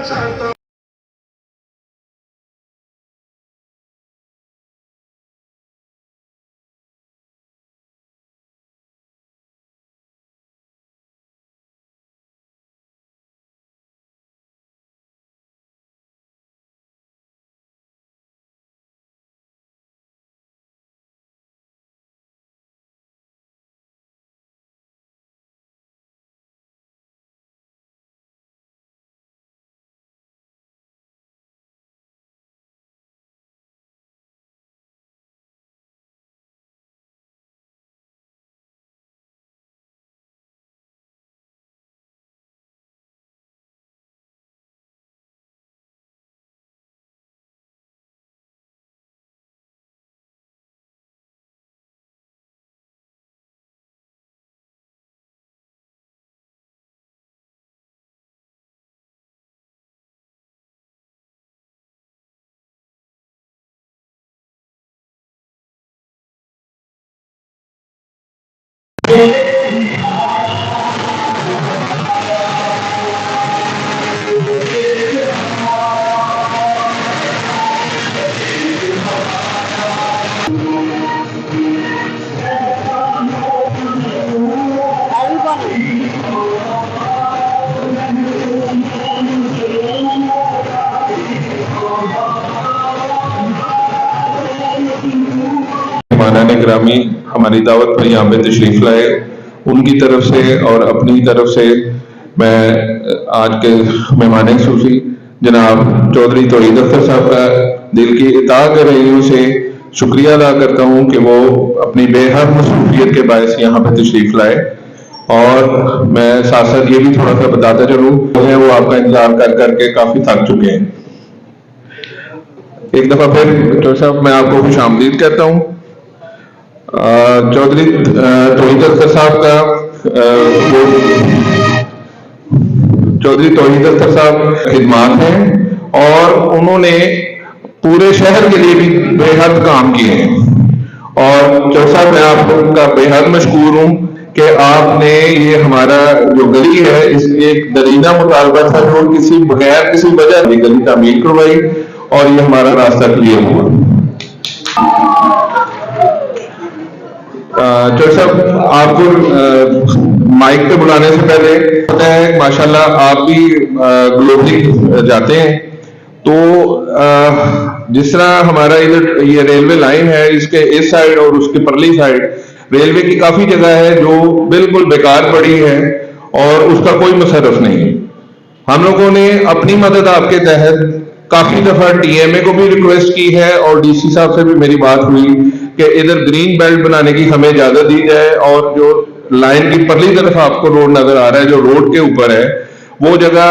चाहता हूं। मेहमानाने ग्रामी हमारी दावत पर यहाँ पे तशरीफ लाए, उनकी तरफ से और अपनी तरफ से मैं आज के मेहमान खुसूसी जनाब चौधरी तौहीद अख्तर साहब का दिल की इताअत गहराइयों से शुक्रिया अदा करता हूँ कि वो अपनी बेहद मसरूफियत के बायस यहाँ पे तशरीफ लाए। और मैं साथ साथ ये भी थोड़ा सा बताता चलूँ, वो आपका इंतजार कर करके काफी थक चुके हैं। एक दफा फिर डॉक्टर साहब मैं आपको खुशामदीद कहता हूँ। चौधरी तौहीद अख्तर साहब का चौधरी तौहीद अख्तर साहब खिदमात हैं और उन्होंने पूरे शहर के लिए भी बेहद काम किए हैं। और चौधरी साहब मैं आपका बेहद मशकूर हूँ कि आपने ये हमारा जो गली है इसमें एक दरीना मुतालबा था जो किसी बगैर किसी वजह से गली तामीर करवाई और ये हमारा रास्ता क्लियर हुआ। चौधरी साहब आपको माइक पे बुलाने से पहले पता है माशाल्लाह आप भी ग्लोबली जाते हैं, तो जिस तरह हमारा इधर ये रेलवे लाइन है इसके इस साइड और उसके परली साइड रेलवे की काफी जगह है जो बिल्कुल बेकार पड़ी है और उसका कोई मुसर्रफ नहीं है। हम लोगों ने अपनी मदद आपके तहत काफी दफा टीएमए को भी रिक्वेस्ट की है और डीसी साहब से भी मेरी बात हुई कि इधर ग्रीन बेल्ट बनाने की हमें इजाजत दी जाए और जो लाइन की परली तरफ आपको रोड नजर आ रहा है जो रोड के ऊपर है वो जगह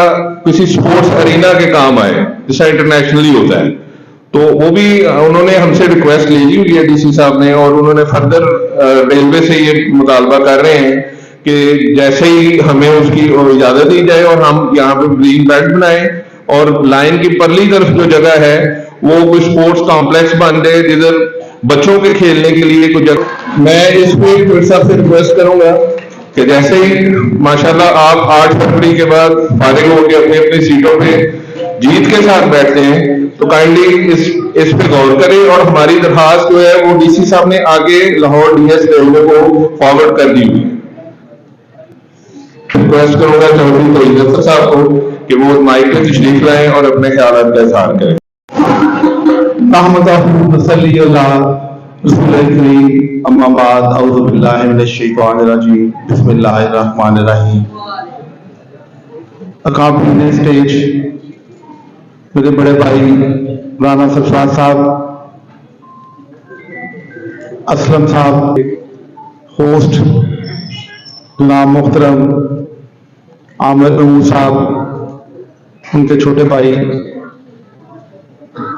किसी स्पोर्ट्स अरीना के काम आए जैसा इंटरनेशनली होता है। तो वो भी उन्होंने हमसे रिक्वेस्ट ली हुई है डीसी साहब ने और उन्होंने फर्दर रेलवे से ये मुतालबा कर रहे हैं कि जैसे ही हमें उसकी इजाजत दी जाए और हम यहाँ पे ग्रीन बेल्ट बनाए और लाइन की परली तरफ जो जगह है वो कोई स्पोर्ट्स कॉम्प्लेक्स बन दे जिधर बच्चों के खेलने के लिए कुछ जगह। मैं इसमें फिर साहब से रिक्वेस्ट करूंगा कि जैसे ही माशाल्लाह आप 8 फरवरी के बाद फारिग होकर अपनी अपनी सीटों पे जीत के साथ बैठते हैं तो काइंडली इस पे गौर करें और हमारी दरखास्त जो है वो डीसी साहब ने आगे लाहौर डीएस रेलवे को फॉरवर्ड कर दी हुई। रिक्वेस्ट करूंगा चौधरी तौहीद अख्तर साहब को कि वो माइक पे तशरीफ लाएं और अपने ख्यालात का इज़हार करें। स्टेज मेरे बड़े भाई राना सरफराज साहब, असलम साहब, होस्ट गुलाम मुख्तरम आमिर महमूद साहब, उनके छोटे भाई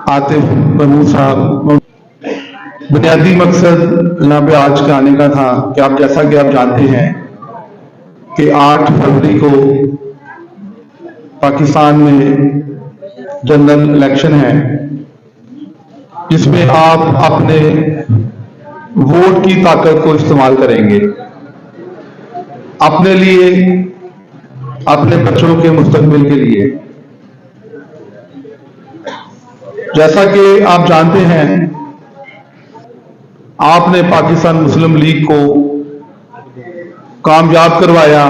आतिफ महमूद साहब। बुनियादी मकसद यहाँ पे आज के आने का था कि आप जैसा कि आप जानते हैं कि 8 फरवरी को पाकिस्तान में जनरल इलेक्शन है जिसमें आप अपने वोट की ताकत को इस्तेमाल करेंगे अपने लिए, अपने बच्चों के मुस्तकबिल के लिए। जैसा कि आप जानते हैं, आपने पाकिस्तान मुस्लिम लीग को कामयाब करवाया,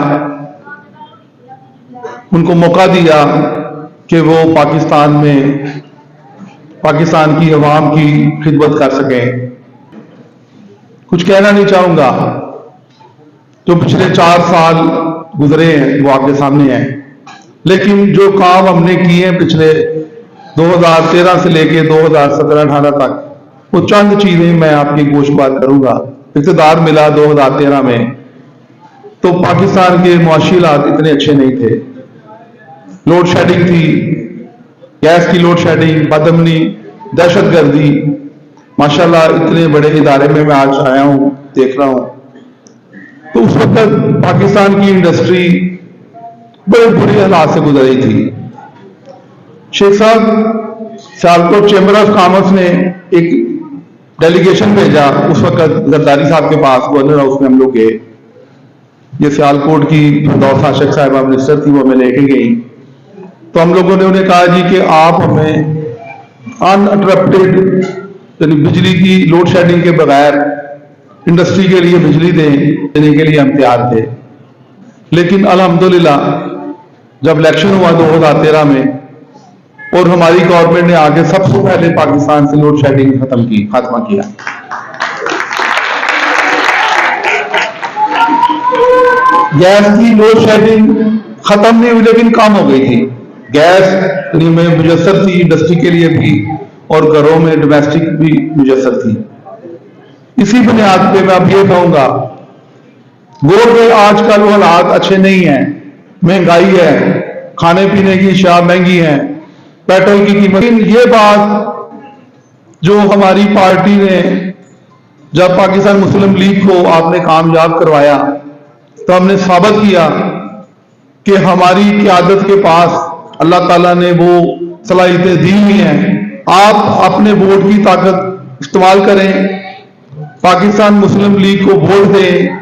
उनको मौका दिया कि वो पाकिस्तान में पाकिस्तान की अवाम की खिदमत कर सकें। कुछ कहना नहीं चाहूंगा, जो पिछले 4 साल गुजरे हैं वो आपके सामने हैं, लेकिन जो काम हमने किए हैं पिछले 2013 से लेके 2017-18 तक, वो चंद चीजें मैं आपकी गोशबात करूंगा। इक़्तिदार मिला 2013 में, तो पाकिस्तान के मुआशी हालात इतने अच्छे नहीं थे। लोड शेडिंग थी, गैस की लोड शेडिंग, बदअमनी, दहशतगर्दी। माशाल्लाह इतने बड़े इदारे में मैं आज आया हूं, देख रहा हूं, तो उस वक्त पाकिस्तान की इंडस्ट्री बड़े बुरे हालात से गुजर रही थी। शेख साहब, सियालकोट चैम्बर ऑफ कॉमर्स ने एक डेलीगेशन भेजा उस वक्त जरदारी साहब के पास, गवर्नर हाउस में हम लोग गए। ये सियालकोट की दौसा शेख साहिबा मिनिस्टर थी, वो हमें लेके गई। तो हम लोगों ने उन्हें कहा जी कि आप हमें अनइंटरप्टेड यानी बिजली की लोड शेडिंग के बगैर इंडस्ट्री के लिए बिजली देने के लिए हम तैयार थे। लेकिन अल्हम्दुलिल्लाह जब इलेक्शन हुआ 2013 में और हमारी गवर्नमेंट ने आगे सबसे पहले पाकिस्तान से लोड शेडिंग खात्मा किया। गैस की लोड शेडिंग खत्म नहीं हुई, लेकिन कम हो गई थी। गैस में मुयस्सर थी इंडस्ट्री के लिए भी, और घरों में डोमेस्टिक भी मुयस्सर थी। इसी बुनियाद पे मैं अब ये कहूंगा, गो के आजकल वो हालात अच्छे नहीं हैं, महंगाई है, खाने पीने की अशिया महंगी है, पेट्रोल की कीमत। ये बात जो हमारी पार्टी ने जब पाकिस्तान मुस्लिम लीग को आपने कामयाब करवाया, तो हमने साबित किया कि हमारी क़यादत के पास अल्लाह ताला ने वो सलाहियतें दी हुई हैं। आप अपने वोट की ताकत इस्तेमाल करें, पाकिस्तान मुस्लिम लीग को वोट दें,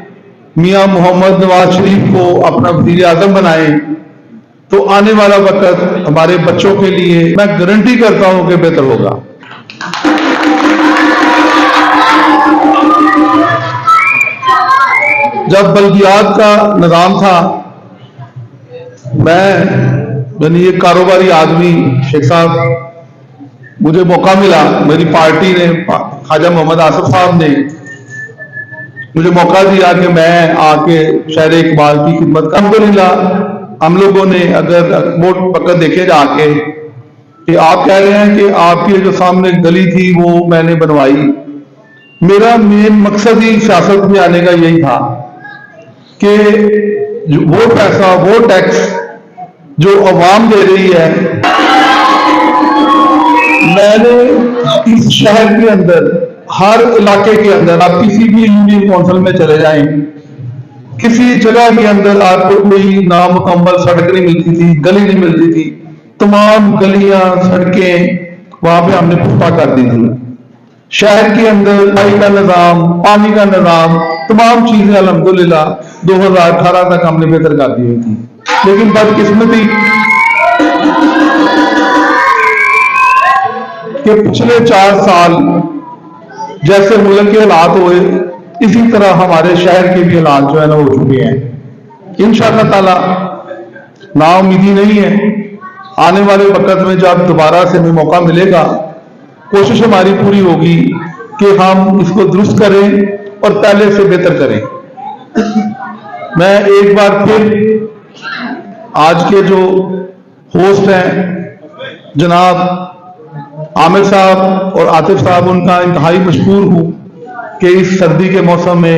मियां मोहम्मद नवाज शरीफ को अपना वज़ीर आज़म बनाएं, तो आने वाला वक्त हमारे बच्चों के लिए मैं गारंटी करता हूं कि बेहतर होगा। जब बल्दियात का निजाम था, मैं यानी एक कारोबारी आदमी, शेख साहब, मुझे मौका मिला, मेरी पार्टी ने, ख्वाजा मोहम्मद आसिफ साहब ने मुझे मौका दिया कि मैं आके शहर इकबाल की खिदमत। अल्हम्दुलिल्लाह हम लोगों ने, अगर वोट पकड़ देखे जाके, कि आप कह रहे हैं कि आपकी जो सामने गली थी वो मैंने बनवाई। मेरा मेन मकसद ही सियासत में आने का यही था कि वो पैसा, वो टैक्स जो अवाम दे रही है, मैंने इस शहर के अंदर, हर इलाके के अंदर, आप किसी भी यूनियन काउंसिल में चले जाएं, किसी जगह के अंदर आपको कोई नामुकम्मल सड़क नहीं मिलती थी, गली नहीं मिलती थी। तमाम गलियां, सड़कें वहां पे हमने पुख्ता कर दी थी। शहर के अंदर पानी का निजाम, पानी का निजाम, तमाम चीजें अल्हम्दुलिल्लाह 2018 तक हमने बेहतर कर दी हुई थी। लेकिन बदकिस्मती कि पिछले 4 साल जैसे मुल्क के हालात हुए, इसी तरह हमारे शहर के भी हालात जो है ना हो चुके हैं। इंशाअल्लाह ताला नाउम्मीदी नहीं है, आने वाले वक्त में जब दोबारा से हमें मौका मिलेगा, कोशिश हमारी पूरी होगी कि हम इसको दुरुस्त करें और पहले से बेहतर करें। मैं एक बार फिर आज के जो होस्ट हैं जनाब आमिर साहब और आतिफ साहब, उनका इंतहाई मशकूर हूं कि इस सर्दी के मौसम में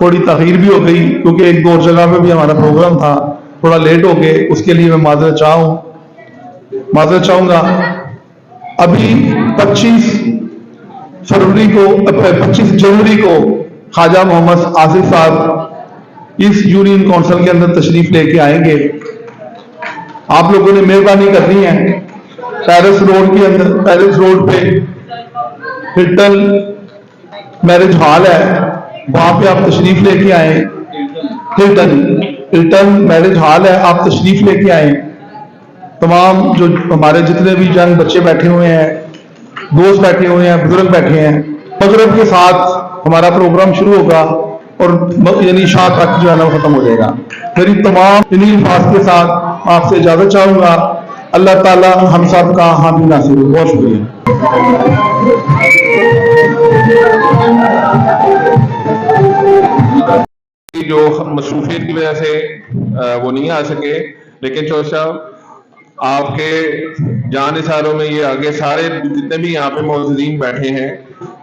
थोड़ी तखीर भी हो गई, क्योंकि एक और जगह पे भी हमारा प्रोग्राम था, थोड़ा लेट हो गए, उसके लिए मैं माजरत चाहूंगा। अभी 25 जनवरी को ख्वाजा मोहम्मद आसिफ साहब इस यूनियन काउंसिल के अंदर तशरीफ लेके आएंगे। आप लोगों ने मेहरबानी करनी है, पेरिस रोड के अंदर, पेरिस रोड पे हिल्टन मैरिज हॉल है, वहां पे आप तशरीफ लेके आए। हिल्टन मैरिज हॉल है, आप तशरीफ लेके आए। तमाम जो हमारे जितने भी यंग बच्चे बैठे हुए हैं, दोस्त बैठे हुए हैं, बुजुर्ग बैठे हैं। मगरिब के साथ हमारा प्रोग्राम शुरू होगा और यानी शाम तक जो है ना वो खत्म हो जाएगा। मेरी तमाम इन्हीं अल्फाज के साथ आपसे इजाजत चाहूंगा। अल्लाह ताला हम सब का हामी नासिर हो। बहुत शुक्रिया। जो मसरूफियत की वजह से वो नहीं आ सके, लेकिन चौधरी साहब आपके जान इशारों में ये आगे सारे जितने भी यहाँ पे मौजूदीन बैठे हैं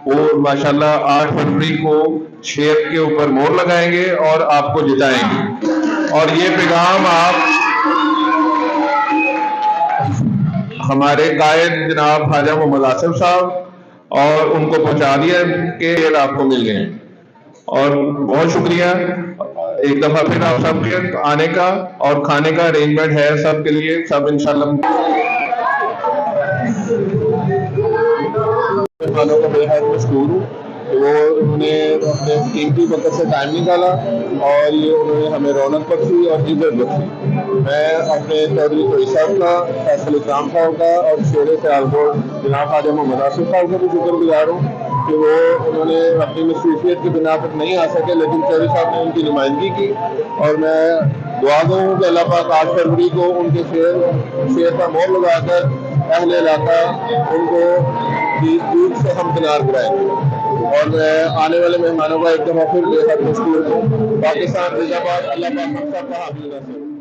वो माशाल्लाह 8 फरवरी को शेर के ऊपर मोहर लगाएंगे और आपको जिताएंगे। और ये पैगाम आप हमारे कायद जनाब ख्वाजा मोहम्मद आसिफ साहब और उनको पहुंचा दिया कि शेर आपको मिल गए। और बहुत शुक्रिया एक दफा फिर आप सबके आने का, और खाने का अरेंजमेंट है सबके लिए, सब इंशाल्लाह। मेहमानों को बेहद मशहूर हूँ, वो उन्होंने अपने कीमती वक्त से टाइम निकाला और ये उन्होंने हमें रौनक बख्शी और इज्जत बख्शी। मैं अपने चौधरी कोई साहब का, फैसल इस्लाम साहब का और शेर सियालकोट जनाब ख्वाजा मोहम्मद आसिफ साहब का भी शुक्रगुजार हूँ कि वो उन्होंने अपनी मसरूफियत की बिना पर नहीं आ सके, लेकिन चौधरी साहब ने उनकी नुमाइंदगी की। और मैं दुआ दूँ कि अल्लाह पाक 8 फरवरी को उनके शेर का मोहर लगाकर अहले इलाका उनको दूर से हमकिनार कराएंगे। और मैं आने वाले मेहमानों का एक दफा फिर बेहद मशहूर हूँ। पाकिस्तान जिंदाबाद। अल्लाह पाक हम सब का हामी नासिर।